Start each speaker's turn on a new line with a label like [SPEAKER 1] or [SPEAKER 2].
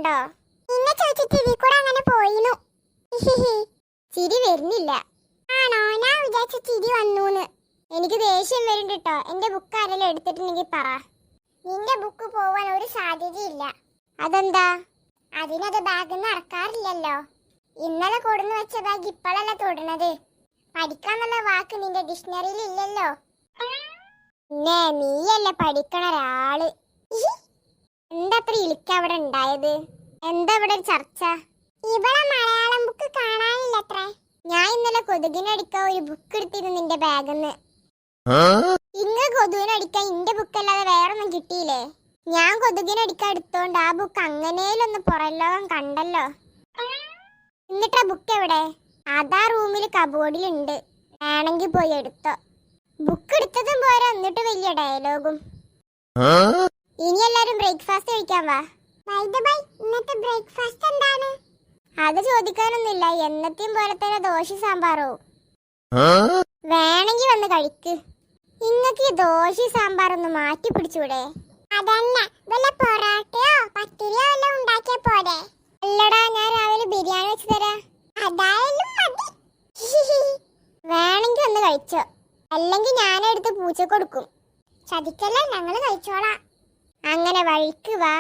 [SPEAKER 1] കണ്ടോ? നിന്നെ ചോദിച്ചിട്ട് ഇതിൽ കൂടെ അങ്ങനെ പോയിന്നു. ചിരി വരുന്നില്ല. ആണോ? ഞാൻ വിചാരിച്ച ചിരി വന്നൂന്ന്. എനിക്ക് ദേഷ്യം വരുന്നുണ്ട് കേട്ടോ. എന്റെ ബുക്ക് ആരെങ്കിലും എടുത്തിട്ടുണ്ടെങ്കിൽ പറ. നിന്റെ ബുക്ക് പോവാൻ ഒരു സാധ്യതയില്ല. അതെന്താ? അതിനത് ബാഗ് നടക്കാറില്ലല്ലോ. ഇന്നലെ കൊടുന്ന് വെച്ച ബാഗ് ഇപ്പോഴല്ല തൊടുന്നത്. പഠിക്കാന്നുള്ള വാക്ക് നിന്റെ ഡിക്ഷണറിയിൽ ഇല്ലല്ലോ. പിന്നെ നീയല്ലേ പഠിക്കണ ഒരാള്. എന്താ അത്ര ഇളിക്ക അവിടെ ഉണ്ടായത്? എന്താ ഇവിടെ ഒരു ചർച്ച? ഇവിടെ മലയാളം ബുക്ക് കാണാനില്ലത്രേ. ഞാൻ ഇന്നലെ കൊതുകിനടിക്കാൻ ഒരു ബുക്ക് എടുത്തിരുന്നു നിന്റെ ബാഗിന്ന്. ഇങ്ങ് കൊതുകിനടിക്കാൻ ഇന്റെ ബുക്ക് അല്ലാതെ വേറൊന്നും കിട്ടിയില്ലേ? ഞാൻ കൊതുകിനടിക്കാൻ എടുത്തോണ്ട് ആ ബുക്ക് അങ്ങനെയൊന്ന് പുറംലോകം കണ്ടല്ലോ. എന്നിട്ടാ ബുക്ക് എവിടെ? അതാ റൂമിൽ കബോർഡിലുണ്ട്. വേണമെങ്കിൽ പോയി എടുത്തോ. ബുക്ക് എടുത്തതും പോരാ, എന്നിട്ട് വലിയ ഡയലോഗും. ഇനി എല്ലാരും ബ്രേക്ക്ഫാസ്റ്റ് കഴിക്കാൻ വാ. ഇന്നത്തെ ബ്രേക്ക്ഫാസ്റ്റ് എന്താണ്? അത് ചോദിക്കാനൊന്നുമില്ല. എന്നത്തെയും പോലെ തന്നെ ദോശ സാമ്പാറോ വേണമെങ്കിൽ വന്ന് കഴിക്ക്. ഇങ്ങക്ക് ദോശ സാമ്പാറൊന്ന് മാറ്റി പിടിച്ചൂടെ? അതന്നെ, വല്ല പൊറാട്ടയോ പത്തിരിയോ വല്ലതും ഉണ്ടാക്കിയ പോരെ? അല്ലടാ, ഞാൻ രാവിലെ ബിരിയാണി വെച്ച് തരാം. അതായാലും മതി. വേണമെങ്കിൽ ഒന്ന് കഴിച്ചോ, അല്ലെങ്കിൽ ഞാനെടുത്ത് പൂച്ച കൊടുക്കും. ചതിക്കല്ല, ഞങ്ങള് കഴിച്ചോളാം. അങ്ങനെ വഴിക്ക് വാ.